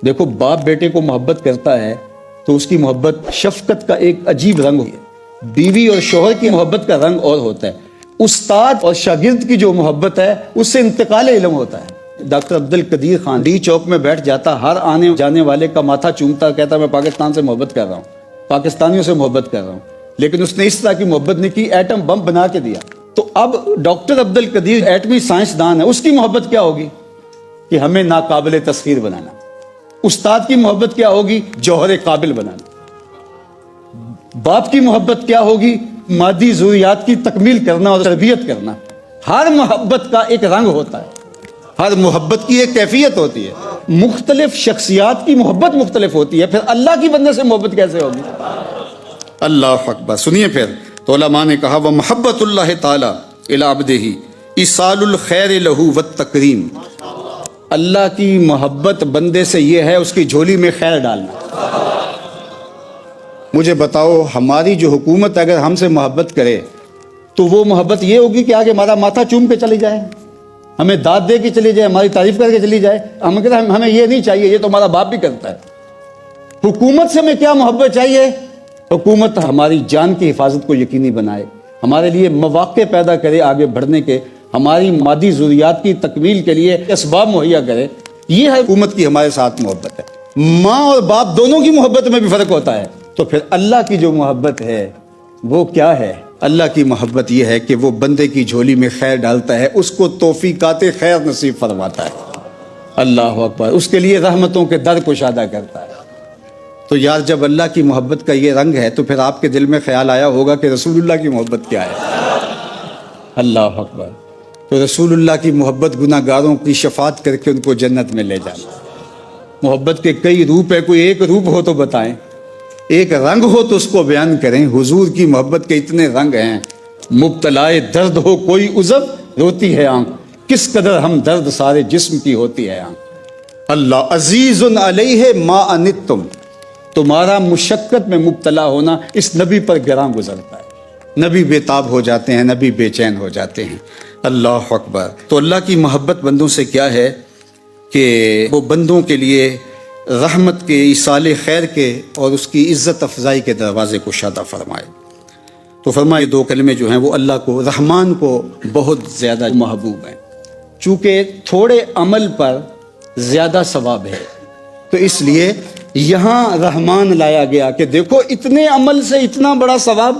دیکھو باپ بیٹے کو محبت کرتا ہے تو اس کی محبت شفقت کا ایک عجیب رنگ ہے، بیوی اور شوہر کی محبت کا رنگ اور ہوتا ہے، استاد اور شاگرد کی جو محبت ہے اس سے انتقال علم ہوتا ہے۔ ڈاکٹر عبد القدیر خان ڈی چوک میں بیٹھ جاتا، ہر آنے جانے والے کا ماتھا چومتا، کہتا میں پاکستان سے محبت کر رہا ہوں، پاکستانیوں سے محبت کر رہا ہوں، لیکن اس نے اس طرح کی محبت نہیں کی، ایٹم بم بنا کے دیا۔ تو اب ڈاکٹر عبد القدیر ایٹمی سائنسدان ہے، اس کی محبت کیا ہوگی کہ ہمیں ناقابل تسخیر بنانا۔ استاد کی محبت کیا ہوگی؟ جوہر قابل بنانا۔ باپ کی محبت کیا ہوگی؟ مادی ضروریات کی تکمیل کرنا اور تربیت کرنا۔ ہر محبت کا ایک رنگ ہوتا ہے، ہر محبت کی ایک کیفیت ہوتی ہے، مختلف شخصیات کی محبت مختلف ہوتی ہے، پھر اللہ کی بندے سے محبت کیسے ہوگی؟ اللہ اکبر۔ سنیے پھر تو علماء نے کہا وہ محبت اللہ تعالی الی عبدہ ایصال الخیر لہ والتکریم، اللہ کی محبت بندے سے یہ ہے اس کی جھولی میں خیر ڈالنا۔ مجھے بتاؤ ہماری جو حکومت اگر ہم سے محبت کرے تو وہ محبت یہ ہوگی کہ آگے ہمارا ماتھا چوم کے چلی جائے، ہمیں داد دے کے چلی جائے، ہماری تعریف کر کے چلی جائے؟ ہمیں یہ نہیں چاہیے، یہ تو ہمارا باپ بھی کرتا ہے۔ حکومت سے ہمیں کیا محبت چاہیے؟ حکومت ہماری جان کی حفاظت کو یقینی بنائے، ہمارے لیے مواقع پیدا کرے آگے بڑھنے کے، ہماری مادی ضروریات کی تکمیل کے لیے اسباب مہیا کرے۔ یہ ہے حکومت کی ہمارے ساتھ محبت ہے۔ ماں اور باپ دونوں کی محبت میں بھی فرق ہوتا ہے۔ تو پھر اللہ کی جو محبت ہے وہ کیا ہے؟ اللہ کی محبت یہ ہے کہ وہ بندے کی جھولی میں خیر ڈالتا ہے، اس کو توفیقات خیر نصیب فرماتا ہے۔ اللہ اکبر۔ اس کے لیے رحمتوں کے در کشادہ کرتا ہے۔ تو یار جب اللہ کی محبت کا یہ رنگ ہے تو پھر آپ کے دل میں خیال آیا ہوگا کہ رسول اللہ کی محبت کیا ہے۔ اللہ اکبر۔ تو رسول اللہ کی محبت گناہ گاروں کی شفاعت کر کے ان کو جنت میں لے جانا۔ محبت کے کئی روپ ہے، کوئی ایک روپ ہو تو بتائیں، ایک رنگ ہو تو اس کو بیان کریں۔ حضور کی محبت کے اتنے رنگ ہیں۔ مبتلائے درد ہو کوئی عذر روتی ہے آنکھ، کس قدر ہم درد سارے جسم کی ہوتی ہے آنکھ۔ اللہ عزیز علیہ ما عنتم، تمہارا مشقت میں مبتلا ہونا اس نبی پر گراں گزرتا ہے، نبی بے تاب ہو جاتے ہیں، نبی بے چین ہو جاتے ہیں۔ اللہ اکبر۔ تو اللہ کی محبت بندوں سے کیا ہے کہ وہ بندوں کے لیے رحمت کے، ایصال خیر کے اور اس کی عزت افزائی کے دروازے کو شادہ فرمائے۔ تو فرمائے دو کلمے جو ہیں وہ اللہ کو، رحمان کو بہت زیادہ محبوب ہیں، چونکہ تھوڑے عمل پر زیادہ ثواب ہے، تو اس لیے یہاں رحمان لایا گیا کہ دیکھو اتنے عمل سے اتنا بڑا ثواب،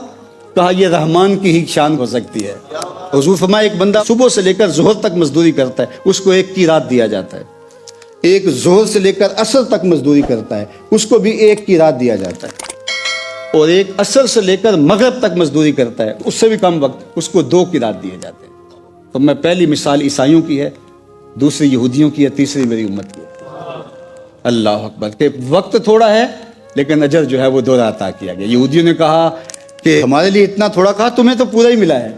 کہا یہ رحمان کی ہی شان ہو سکتی ہے۔ حضور فرمایا ایک بندہ صبح سے لے کر ظہر تک مزدوری کرتا ہے، اس کو ایک کی رات دیا جاتا ہے۔ ایک ظہر سے لے کر عصر تک مزدوری کرتا ہے، اس کو بھی ایک کی رات دیا جاتا ہے۔ اور ایک عصر سے لے کر مغرب تک مزدوری کرتا ہے، اس سے بھی کم وقت، اس کو 2 کی رات دیے جاتے ہیں۔ تو میں پہلی مثال عیسائیوں کی ہے، دوسری یہودیوں کی ہے، تیسری میری امت کی ہے۔ اللہ اکبر۔ کہ وقت تھوڑا ہے لیکن اجر جو ہے وہ 2 عطا کیا گیا۔ یہودیوں نے کہا کہ ہمارے لیے اتنا تھوڑا، کہا تمہیں تو پورا ہی ملا ہے،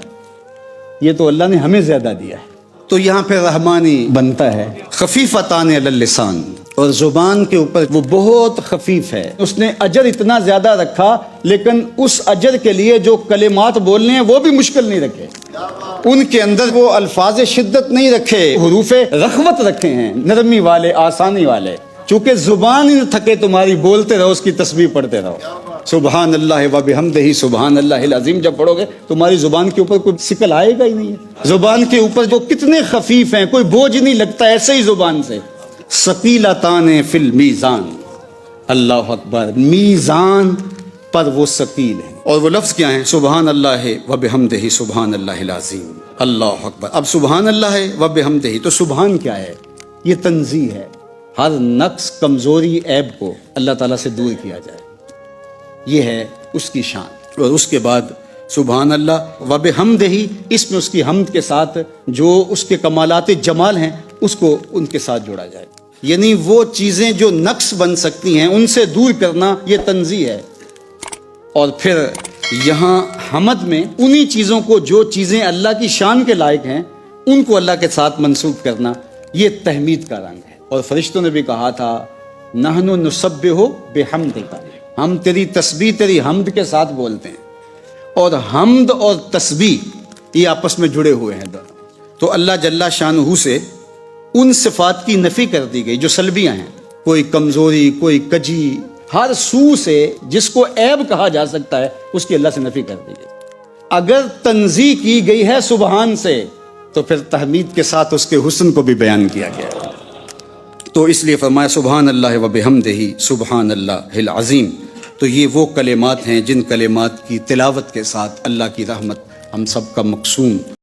یہ تو اللہ نے ہمیں زیادہ دیا ہے۔ تو یہاں پہ رحمانی بنتا ہے۔ خفیفتان علی اللسان، اور زبان کے اوپر وہ بہت خفیف ہے، اس نے اجر اتنا زیادہ رکھا لیکن اس اجر کے لیے جو کلمات بولنے ہیں وہ بھی مشکل نہیں رکھے، ان کے اندر وہ الفاظ شدت نہیں رکھے، حروف رخوت رکھے ہیں، نرمی والے، آسانی والے۔ چونکہ زبان ہی نہ تھکے تمہاری، بولتے رہو، اس کی تسبیح پڑھتے رہو۔ سبحان اللہ و بحمدہ سبحان اللہ العظیم جب پڑھو گے تمہاری زبان کے اوپر کوئی سکل آئے گا ہی نہیں ہے۔ زبان کے اوپر جو کتنے خفیف ہیں، کوئی بوجھ نہیں لگتا ایسے ہی زبان سے۔ ثقیلتان فی المیزان، اللہ اکبر، میزان پر وہ ثقیل ہیں۔ اور وہ لفظ کیا ہیں؟ سبحان اللہ و بحمدہ سبحان اللہ العظیم، اللہ اکبر۔ اب سبحان اللہ و بحمدہ، تو سبحان کیا ہے؟ یہ تنزیہ ہے، ہر نقص، کمزوری، عیب کو اللہ تعالیٰ سے دور کیا جائے، یہ ہے اس کی شان۔ اور اس کے بعد سبحان اللہ و بحمدہ، اس میں اس کی حمد کے ساتھ جو اس کے کمالات جمال ہیں اس کو ان کے ساتھ جوڑا جائے، یعنی وہ چیزیں جو نقص بن سکتی ہیں ان سے دور کرنا، یہ تنزیہ ہے۔ اور پھر یہاں حمد میں انہی چیزوں کو جو چیزیں اللہ کی شان کے لائق ہیں ان کو اللہ کے ساتھ منسوب کرنا، یہ تحمید کا رنگ ہے۔ اور فرشتوں نے بھی کہا تھا نحن نسبح بحمدک، ہم تیری تسبیح، تیری حمد کے ساتھ بولتے ہیں۔ اور حمد اور تسبیح یہ آپس میں جڑے ہوئے ہیں دونوں۔ تو اللہ جل شانہ سے ان صفات کی نفی کر دی گئی جو سلبیاں ہیں، کوئی کمزوری، کوئی کجی، ہر سو سے جس کو عیب کہا جا سکتا ہے اس کی اللہ سے نفی کر دی گئی۔ اگر تنزیہ کی گئی ہے سبحان سے تو پھر تحمید کے ساتھ اس کے حسن کو بھی بیان کیا گیا ہے۔ تو اس لیے فرمایا سبحان اللہ و بحمدہ سبحان اللہ العظیم۔ تو یہ وہ کلمات ہیں جن کلمات کی تلاوت کے ساتھ اللہ کی رحمت ہم سب کا مقصود